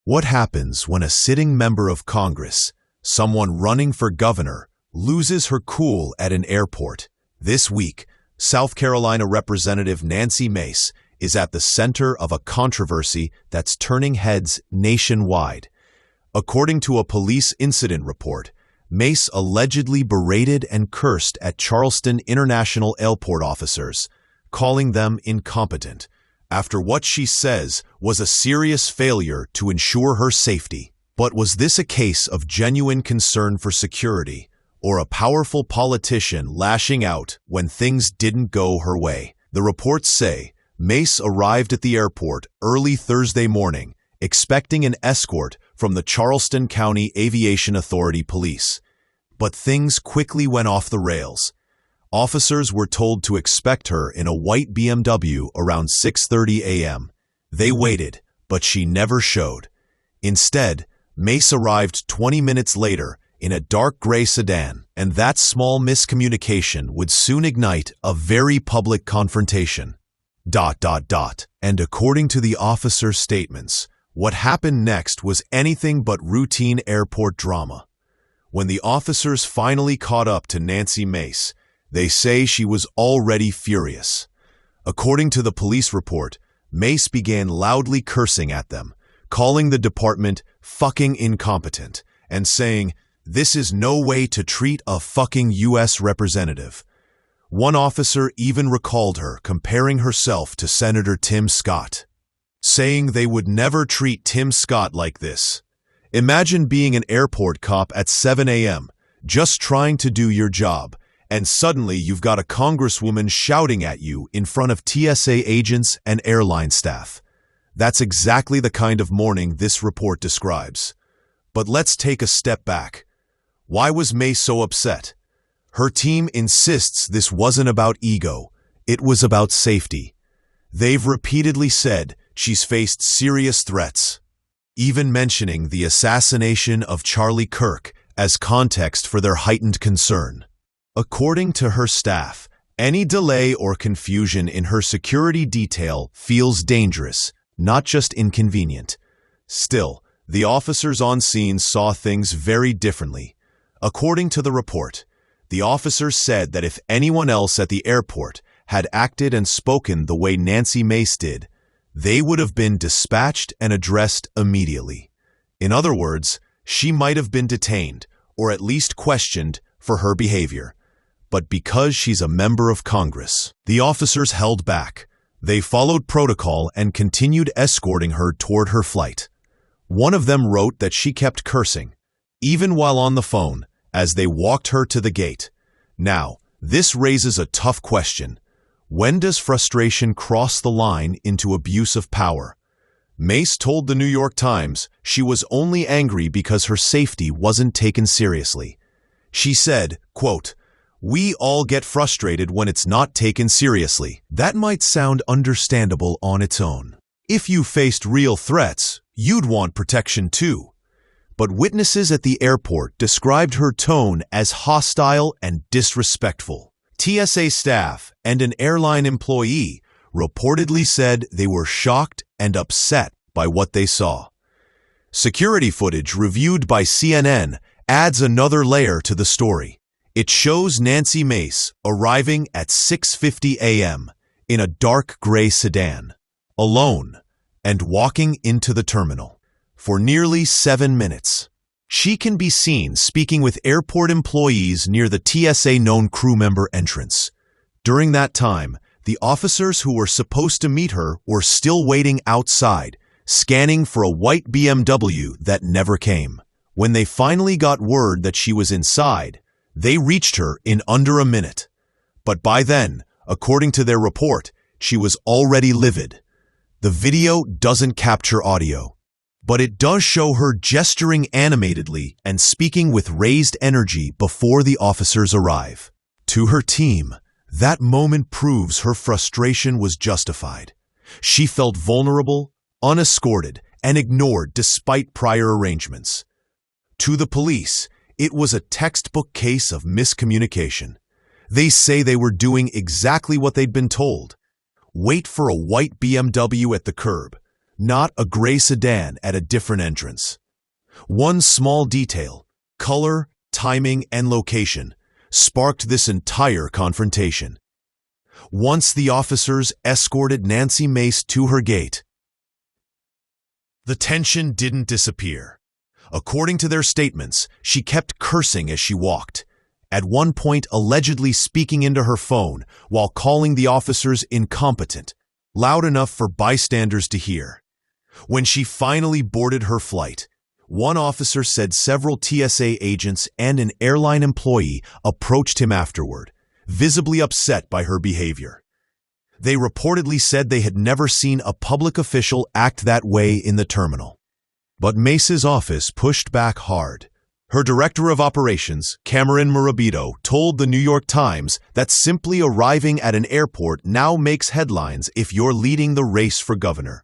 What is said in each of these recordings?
What happens when a sitting member of Congress, someone running for governor, loses her cool at an airport? This week, South Carolina Representative Nancy Mace is at the center of a controversy that's turning heads nationwide. According to a police incident report, Mace allegedly berated and cursed at Charleston International Airport officers, calling them incompetent, after what she says was a serious failure to ensure her safety. But was this a case of genuine concern for security, or a powerful politician lashing out when things didn't go her way? The reports say Mace arrived at the airport early Thursday morning, expecting an escort from the Charleston County Aviation Authority police. But things quickly went off the rails. Officers were told to expect her in a white BMW around 6:30 a.m. They waited, but she never showed. Instead, Mace arrived 20 minutes later in a dark gray sedan, and that small miscommunication would soon ignite a very public confrontation. And according to the officer's statements, what happened next was anything but routine airport drama. When the officers finally caught up to Nancy Mace, they say she was already furious. According to the police report, Mace began loudly cursing at them, calling the department fucking incompetent, and saying, "This is no way to treat a fucking U.S. representative." One officer even recalled her comparing herself to Senator Tim Scott, saying they would never treat Tim Scott like this. Imagine being an airport cop at 7 a.m., just trying to do your job, and suddenly you've got a congresswoman shouting at you in front of TSA agents and airline staff. That's exactly the kind of morning this report describes. But let's take a step back. Why was Mace so upset? Her team insists this wasn't about ego, it was about safety. They've repeatedly said she's faced serious threats, even mentioning the assassination of Charlie Kirk as context for their heightened concern. According to her staff, any delay or confusion in her security detail feels dangerous, not just inconvenient. Still, the officers on scene saw things very differently. According to the report, the officers said that if anyone else at the airport had acted and spoken the way Nancy Mace did, they would have been dispatched and addressed immediately. In other words, she might have been detained, or at least questioned, for her behavior. But because she's a member of Congress, the officers held back. They followed protocol and continued escorting her toward her flight. One of them wrote that she kept cursing, even while on the phone, as they walked her to the gate. Now, this raises a tough question. When does frustration cross the line into abuse of power? Mace told the New York Times she was only angry because her safety wasn't taken seriously. She said, quote, "We all get frustrated when it's not taken seriously." That might sound understandable on its own. If you faced real threats, you'd want protection too. But witnesses at the airport described her tone as hostile and disrespectful. TSA staff and an airline employee reportedly said they were shocked and upset by what they saw. Security footage reviewed by CNN adds another layer to the story. It shows Nancy Mace arriving at 6:50 a.m. in a dark gray sedan, alone, and walking into the terminal. For nearly 7 minutes, she can be seen speaking with airport employees near the TSA known crew member entrance. During that time, the officers who were supposed to meet her were still waiting outside, scanning for a white BMW that never came. When they finally got word that she was inside, they reached her in under a minute. But by then, according to their report, she was already livid. The video doesn't capture audio, but it does show her gesturing animatedly and speaking with raised energy before the officers arrive. To her team, that moment proves her frustration was justified. She felt vulnerable, unescorted, and ignored despite prior arrangements. To the police, it was a textbook case of miscommunication. They say they were doing exactly what they'd been told. Wait for a white BMW at the curb. not a gray sedan at a different entrance. One small detail, color, timing, and location, sparked this entire confrontation. Once the officers escorted Nancy Mace to her gate, the tension didn't disappear. According to their statements, she kept cursing as she walked, at one point allegedly speaking into her phone while calling the officers incompetent, loud enough for bystanders to hear. When she finally boarded her flight, one officer said several TSA agents and an airline employee approached him afterward, visibly upset by her behavior. They reportedly said they had never seen a public official act that way in the terminal. But Mace's office pushed back hard. Her director of operations, Cameron Morabito, told the New York Times that simply arriving at an airport now makes headlines if you're leading the race for governor.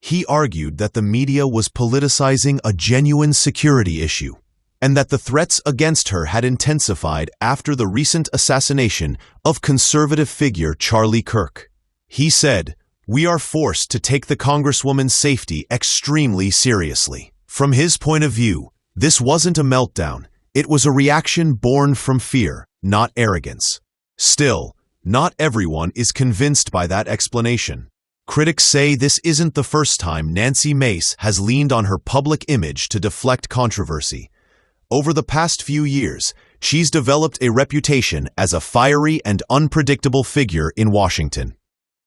He argued that the media was politicizing a genuine security issue, and that the threats against her had intensified after the recent assassination of conservative figure Charlie Kirk. He said, "We are forced to take the Congresswoman's safety extremely seriously." From his point of view, this wasn't a meltdown, it was a reaction born from fear, not arrogance. Still, not everyone is convinced by that explanation. Critics say this isn't the first time Nancy Mace has leaned on her public image to deflect controversy. Over the past few years, she's developed a reputation as a fiery and unpredictable figure in Washington.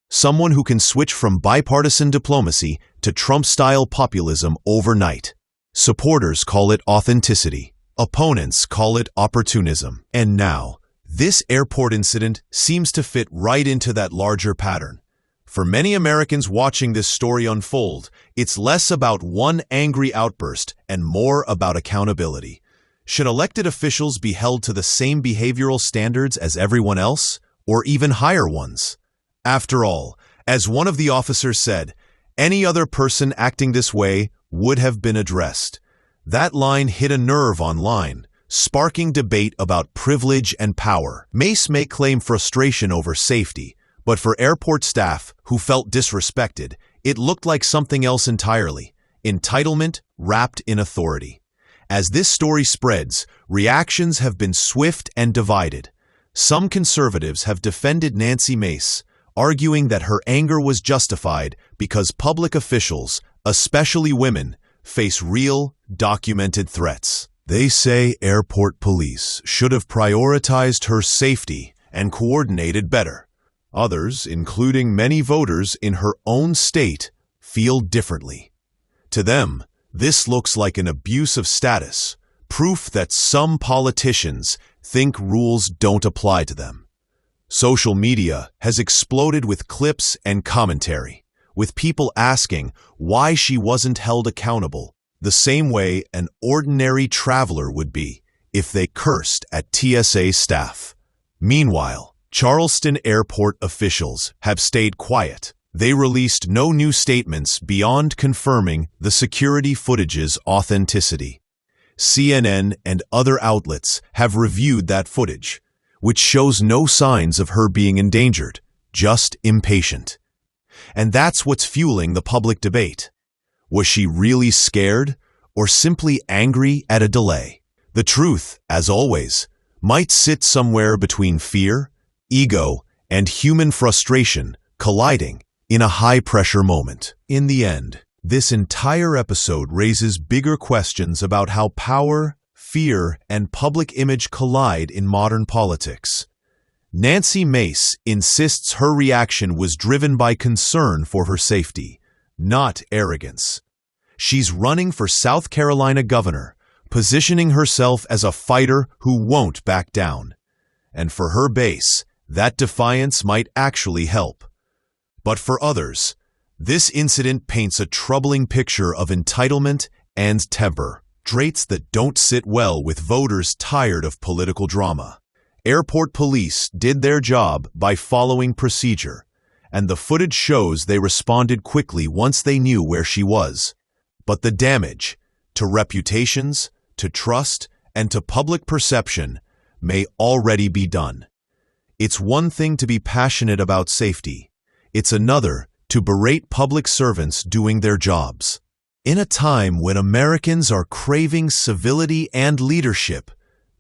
Someone who can switch from bipartisan diplomacy to Trump-style populism overnight. Supporters call it authenticity. Opponents call it opportunism. And now, this airport incident seems to fit right into that larger pattern. For many Americans watching this story unfold, it's less about one angry outburst and more about accountability. Should elected officials be held to the same behavioral standards as everyone else, or even higher ones? After all, as one of the officers said, any other person acting this way would have been addressed. That line hit a nerve online, sparking debate about privilege and power. Mace may claim frustration over safety, but for airport staff who felt disrespected, it looked like something else entirely: entitlement wrapped in authority. As this story spreads, reactions have been swift and divided. Some conservatives have defended Nancy Mace, arguing that her anger was justified because public officials, especially women, face real, documented threats. They say airport police should have prioritized her safety and coordinated better. Others, including many voters in her own state, feel differently. To them, this looks like an abuse of status, proof that some politicians think rules don't apply to them. Social media has exploded with clips and commentary, with people asking why she wasn't held accountable, the same way an ordinary traveler would be if they cursed at TSA staff. Meanwhile, Charleston airport officials have stayed quiet. They released no new statements beyond confirming the security footage's authenticity. CNN and other outlets have reviewed that footage, which shows no signs of her being endangered, just impatient. And that's what's fueling the public debate. Was she really scared, or simply angry at a delay? The truth, as always, might sit somewhere between fear, ego, and human frustration colliding in a high-pressure moment. In the end, this entire episode raises bigger questions about how power, fear, and public image collide in modern politics. Nancy Mace insists her reaction was driven by concern for her safety, not arrogance. She's running for South Carolina governor, positioning herself as a fighter who won't back down. And for her base, that defiance might actually help. But for others, this incident paints a troubling picture of entitlement and temper, traits that don't sit well with voters tired of political drama. Airport police did their job by following procedure, and the footage shows they responded quickly once they knew where she was. But the damage to reputations, to trust, and to public perception may already be done. It's one thing to be passionate about safety. It's another to berate public servants doing their jobs. In a time when Americans are craving civility and leadership,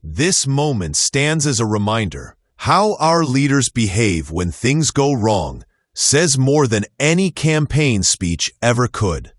this moment stands as a reminder. How our leaders behave when things go wrong says more than any campaign speech ever could.